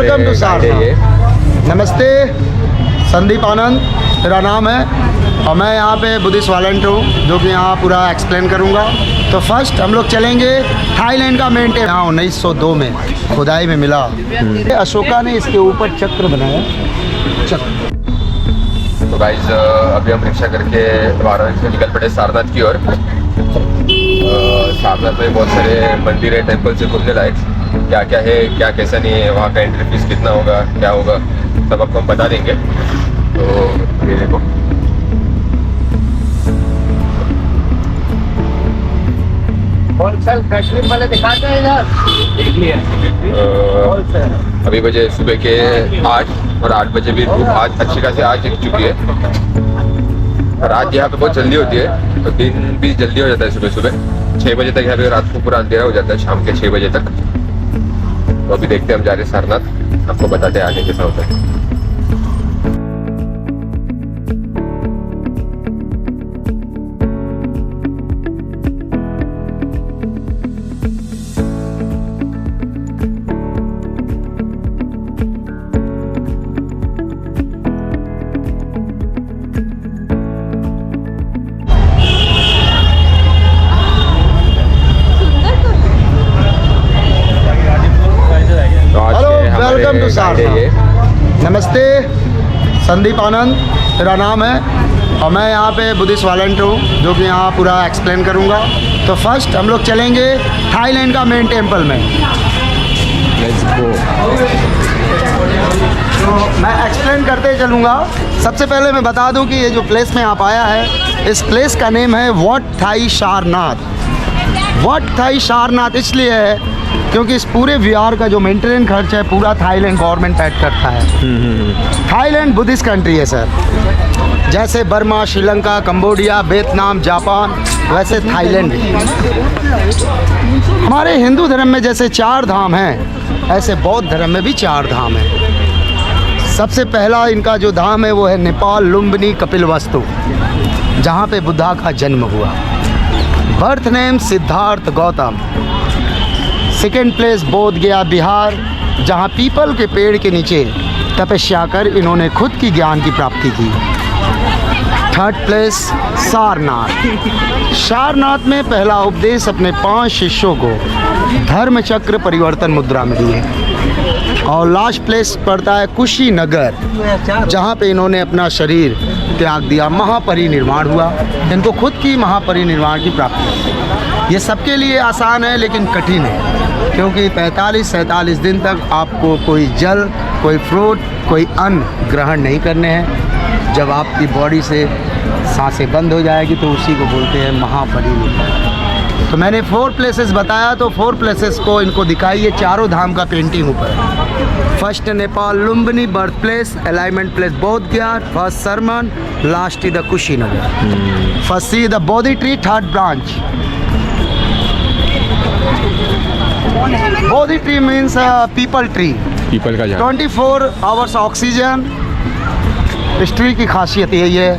Welcome to Sarnath. नमस्ते, संदीप आनंद मेरा नाम है और मैं यहाँ पे बुद्धिस्ट वॉलंटियर हूँ जो कि यहाँ पूरा एक्सप्लेन करूँगा। तो फर्स्ट हम लोग चलेंगे थाईलैंड का मेन टेम्पल। यहाँ 1902 में खुदाई में मिला। अशोका ने इसके ऊपर चक्र बनाया। चक्र। तो गाइस अभी हम रिक्शा करके वाराणसी से निकल पड़े सारनाथ की ओर। सारनाथ में बहुत सारे मंदिर है, टेम्पल से घूमने लायक क्या क्या है, क्या कैसा नहीं है, वहाँ का एंट्री फीस कितना होगा, क्या होगा, सब आपको हम बता देंगे। तो ये देखो, दिखाते हैं इधर, देख लिया। अभी बजे सुबह के 8 और 8 बजे भी धूप आज अच्छी खासी आज दिख चुकी है। रात यहाँ पे बहुत जल्दी होती है तो दिन भी जल्दी हो जाता है। सुबह सुबह 6 बजे तक यहाँ पे रात को पूरा अंधेरा हो जाता है, शाम के 6 बजे तक। तो अभी देखते हैं हम जा रहे हैं सारनाथ, आपको बताते हैं आगे कैसा होता है। Welcome to Sarnath. नमस्ते, संदीप आनंद मेरा नाम है और मैं यहाँ पे बुद्धिस्ट वॉलंटियर हूँ जो कि यहाँ पूरा एक्सप्लेन करूँगा। तो फर्स्ट हम लोग चलेंगे थाईलैंड का मेन टेम्पल में। Let's go. तो मैं एक्सप्लेन करते चलूँगा। सबसे पहले मैं बता दूँ कि ये जो प्लेस में आप आया है, इस प्लेस का नेम है Wat Thai Sarnath. Wat Thai Sarnath इसलिए है क्योंकि इस पूरे विहार का जो मेंटेनेंस खर्च है पूरा थाईलैंड गवर्नमेंट पैड करता है। थाईलैंड बुद्धिस्ट कंट्री है सर। जैसे Burma, Sri Lanka, Cambodia, Vietnam, Japan, वैसे थाईलैंड भी। हमारे हिंदू धर्म में जैसे 4 धाम हैं, ऐसे बौद्ध धर्म में भी 4 धाम हैं। सबसे पहला इनका जो धाम है वो है नेपाल लुम्बिनी कपिलवस्तु, जहाँ पे बुद्धा का जन्म हुआ। Birth name Siddharth Gautam. Second place बोध गया बिहार, जहाँ पीपल के पेड़ के नीचे तपस्या कर इन्होंने खुद की ज्ञान की प्राप्ति की। Third place Sarnath. सारनाथ में पहला उपदेश अपने 5 शिष्यों को धर्म चक्र परिवर्तन मुद्रा में दिए। और लास्ट प्लेस पड़ता है कुशीनगर, जहाँ पे इन्होंने अपना शरीर त्याग दिया, महापरिनिर्वाण हुआ। इनको खुद की महापरिनिर्वाण की प्राप्ति। ये सबके लिए आसान है लेकिन कठिन है, क्योंकि 45-47 दिन तक आपको कोई जल, कोई फ्रूट, कोई अन्न ग्रहण नहीं करने हैं। जब आपकी बॉडी से सांसें बंद हो जाएगी तो उसी को बोलते हैं महापरिनिर्वाण। तो मैंने 4 प्लेसेस बताया, तो 4 प्लेसेस को इनको दिखाइए, चारों धाम का पेंटिंग ऊपर। First Nepal Lumbini birth place, alignment place बोध गया, first sermon, last is the Kushinagar. First see the Bodhi tree, third branch. Bodhi tree means people tree. People का झाड़। 24 आवर्स ऑक्सीजन। इस ट्री की खासियत यही है,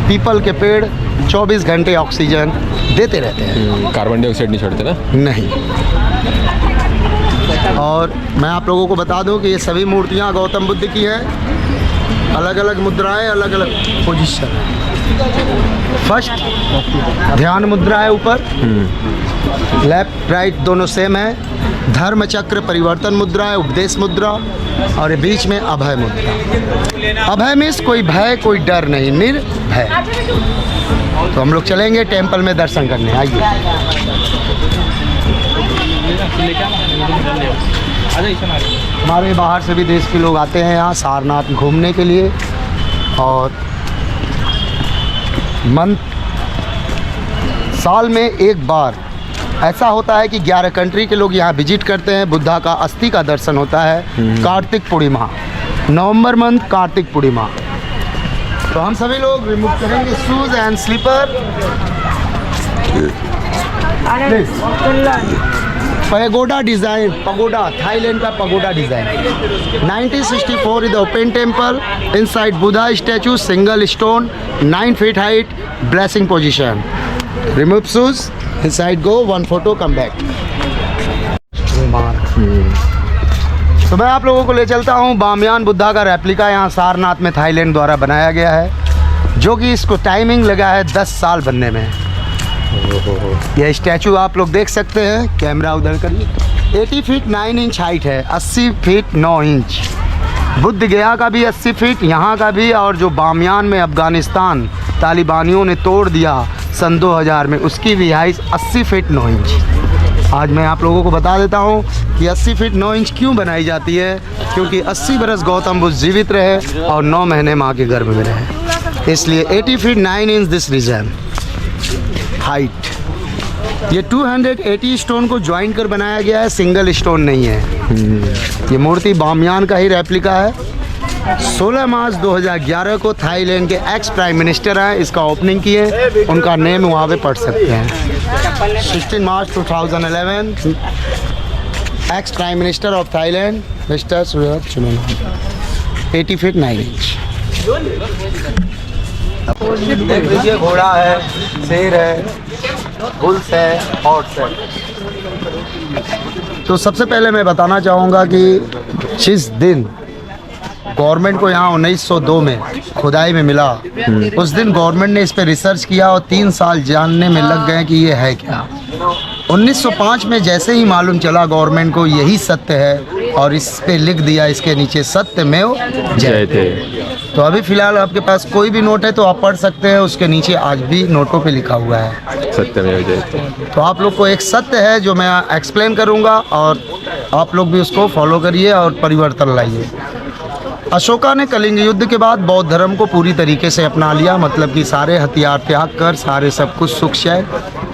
पीपल के पेड़ 24 घंटे ऑक्सीजन देते रहते हैं। कार्बन डाइऑक्साइड नहीं छोड़ते ना? नहीं। और मैं आप लोगों को बता दूं कि ये सभी मूर्तियां गौतम बुद्ध की हैं। अलग अलग मुद्राएं, अलग अलग पोजीशन। फर्स्ट ध्यान मुद्रा है ऊपर, लेफ्ट राइट दोनों सेम है। धर्म चक्र परिवर्तन मुद्रा है, उपदेश मुद्रा, और ये बीच में अभय मुद्रा। अभय मीन्स कोई भय, कोई डर नहीं, निर्भय। तो हम लोग चलेंगे टेम्पल में दर्शन करने, आइए। हमारे बाहर से भी देश के लोग आते हैं यहाँ सारनाथ घूमने के लिए। और साल में एक बार ऐसा होता है कि 11 कंट्री के लोग यहाँ विजिट करते हैं। बुद्धा का अस्थि का दर्शन होता है कार्तिक पूर्णिमा, नवंबर मंथ कार्तिक पूर्णिमा। तो हम सभी लोग रिमूव करेंगे shoes and slipper. Pagoda design, pagoda, Thailand का pagoda design. 1964 is the open temple, inside Buddha statue, single stone, 9 feet height, blessing position. Remove shoes, inside go, 1 photo, come back. तो मैं आप लोगों को ले चलता हूँ बामियान बुद्धा का रेप्लिका यहाँ सारनाथ में थाईलैंड द्वारा बनाया गया है, जो कि इसको टाइमिंग लगा है 10 साल बनने में। यह स्टैचू आप लोग देख सकते हैं, कैमरा उधर करिए। 80 फीट 9 इंच हाइट है, 80 फीट 9 इंच। बुद्ध गया का भी 80 फीट, यहाँ का भी, और जो बामियान में अफ़गानिस्तान तालिबानियों ने तोड़ दिया सन 2000 में, उसकी भी हाइट 80 फीट 9 इंच। आज मैं आप लोगों को बता देता हूँ कि 80 फीट 9 इंच क्यों बनाई जाती है, क्योंकि 80 बरस गौतम बुद्ध जीवित रहे और 9 महीने माँ के गर्भ में रहे, इसलिए 80 feet 9 inch this reason height. ये 280 स्टोन को ज्वाइन कर बनाया गया है, सिंगल स्टोन नहीं है। ये मूर्ति बामियान का ही रेप्लिका है। 16 मार्च 2011 को थाईलैंड के एक्स प्राइम मिनिस्टर हैं इसका ओपनिंग किए, उनका नेम वहाँ पे पढ़ सकते हैं। 16 March 2011 ex prime minister of Thailand mister Surayud Chulanont, 80 feet 9 inch. देख लीजिए, घोड़ा है, शेर है, बुल्स है, हॉर्स है। तो सबसे पहले मैं बताना चाहूँगा कि जिस दिन गवर्नमेंट को यहाँ 1902 में खुदाई में मिला, उस दिन गवर्नमेंट ने इस पे रिसर्च किया और 3 साल जानने में लग गए कि ये है क्या। 1905 में जैसे ही मालूम चला गवर्नमेंट को यही सत्य है, और इस पे लिख दिया इसके नीचे सत्यमेव जयते। तो अभी फ़िलहाल आपके पास कोई भी नोट है तो आप पढ़ सकते हैं, उसके नीचे आज भी नोटों पे लिखा हुआ है सत्यमेव जयते। तो आप लोग को एक सत्य है जो मैं एक्सप्लेन करूँगा, और आप लोग भी उसको फॉलो करिए और परिवर्तन लाइए। अशोका ने कलिंग युद्ध के बाद बौद्ध धर्म को पूरी तरीके से अपना लिया, मतलब कि सारे हथियार त्याग कर, सारे सब कुछ सुख शय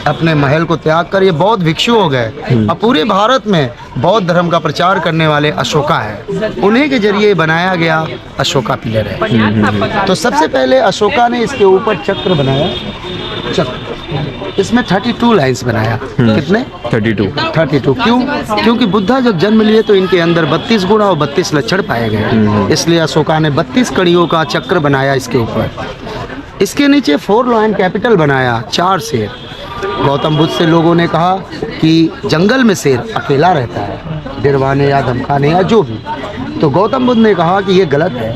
अपने महल को त्याग कर ये बौद्ध भिक्षु हो गए। अब पूरे भारत में बौद्ध धर्म का प्रचार करने वाले अशोका है, उन्हीं के जरिए बनाया गया अशोका पिलर है। तो सबसे पहले अशोका ने इसके ऊपर चक्र बनाया, चक्र इसमें 32 लाइन्स बनाया। कितने? 32। क्यों? क्योंकि बुद्धा जब जन्म लिए तो इनके अंदर 32 गुण और 32 लक्षण पाए गए, इसलिए अशोका ने 32 कड़ियों का चक्र बनाया इसके ऊपर। इसके नीचे 4 लाइन कैपिटल बनाया, 4 शेर। गौतम बुद्ध से लोगों ने कहा कि जंगल में शेर अकेला रहता है, डरवाने या धमकाने या जो भी, तो गौतम बुद्ध ने कहा कि ये गलत है।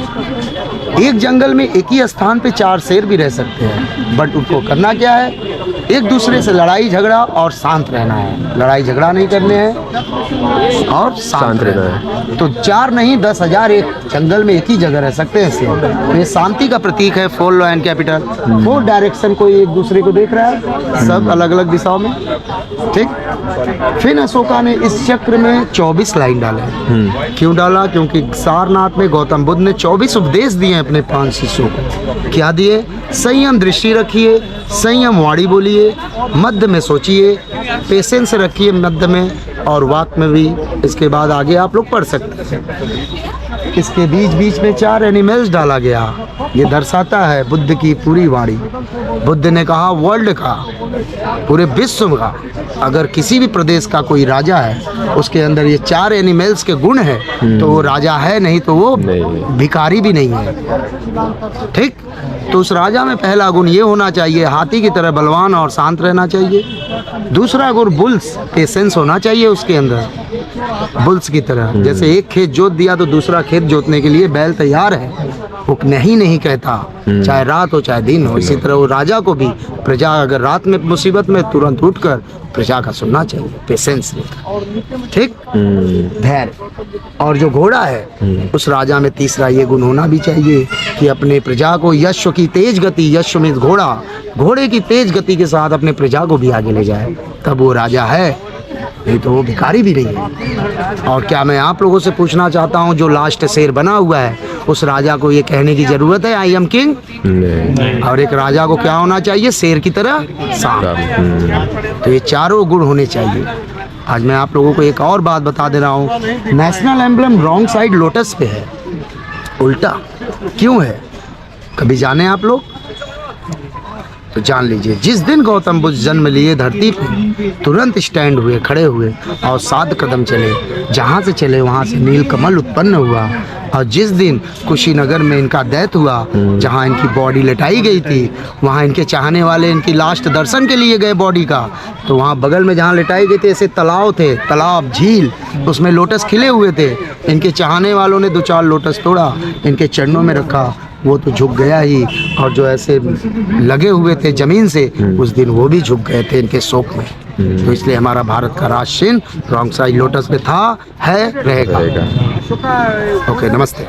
एक जंगल में एक ही स्थान पे 4 शेर भी रह सकते हैं, बट उनको करना क्या है, एक दूसरे से लड़ाई झगड़ा और शांत रहना है। लड़ाई झगड़ा नहीं करने हैं और शांत रहना है। तो 4 नहीं 10,000 एक जंगल में एक ही जगह रह सकते हैं शेर। तो ये शांति का प्रतीक है। 4 लाइन कैपिटल, 4 डायरेक्शन कोई एक दूसरे को देख रहा है, सब अलग अलग दिशाओं में, ठीक। फिर अशोका ने इस चक्र में 24 लाइन डाले। क्यों डाला? क्योंकि सारनाथ में गौतम बुद्ध ने 24 उपदेश दिए अपने 5 शिष्यों को। क्या दिए? संयम दृष्टि रखिए, संयम वाणी बोलिए, मध्य में सोचिए, पेशेंस रखिए मध्य में, और वाक में भी। इसके बाद आगे आप लोग पढ़ सकते हैं। इसके बीच बीच में 4 एनिमल्स डाला गया। ये दर्शाता है बुद्ध की पूरी वाणी। बुद्ध ने कहा वर्ल्ड का, पूरे विश्व का, अगर किसी भी प्रदेश का कोई राजा है उसके अंदर ये 4 एनिमल्स के गुण है तो वो राजा है, नहीं तो वो भिखारी भी नहीं है, ठीक। तो उस राजा में पहला गुण ये होना चाहिए, हाथी की तरह बलवान और शांत रहना चाहिए। दूसरा गुण बुल्स, पेशेंस होना चाहिए उसके अंदर, बुल्स की तरह। जैसे एक खेत जोत दिया तो दूसरा खेत जोतने के लिए बैल तैयार है, वो नहीं कहता, चाहे रात हो चाहे दिन हो। इसी तरह वो राजा को भी, प्रजा अगर रात में मुसीबत में, तुरंत उठकर प्रजा का सुनना चाहिए, पेशेंस, ठीक, धैर्य। और जो घोड़ा है उस राजा में तीसरा ये गुण होना भी चाहिए कि अपने प्रजा को यश की तेज गति, यश में घोड़ा, घोड़े की तेज गति के साथ अपने प्रजा को भी आगे ले जाए, तब वो राजा है, नहीं तो वो भिखारी भी नहीं है। और क्या मैं आप लोगों से पूछना चाहता हूँ, जो लास्ट शेर बना हुआ है उस राजा को ये कहने की जरूरत है आई एम किंग? और एक राजा को क्या होना चाहिए? शेर की तरह शांत। तो ये चारों गुण होने चाहिए। आज मैं आप लोगों को एक और बात बता दे रहा हूँ, national emblem wrong side lotus पे है, उल्टा क्यों है? कभी जाने आप लोग? तो जान लीजिए जिस दिन गौतम बुद्ध जन्म लिए धरती पे तुरंत स्टैंड हुए, खड़े हुए और 7 कदम चले। जहाँ से चले वहाँ से नीलकमल उत्पन्न हुआ। और जिस दिन कुशीनगर में इनका डेथ हुआ, जहाँ इनकी बॉडी लटाई गई थी, वहाँ इनके चाहने वाले इनकी लास्ट दर्शन के लिए गए बॉडी का। तो वहाँ बगल में जहाँ लटाई गई थी ऐसे तालाब थे, तालाब झील, उसमें लोटस खिले हुए थे। इनके चाहने वालों ने 2-4 लोटस तोड़ा, इनके चरणों में रखा, वो तो झुक गया ही। और जो ऐसे लगे हुए थे ज़मीन से, उस दिन वो भी झुक गए थे इनके शोक में। तो इसलिए हमारा भारत का राष्ट्र चिन्ह रॉन्ग साइड लोटस पे था, है, रहेगा। ओके, नमस्ते।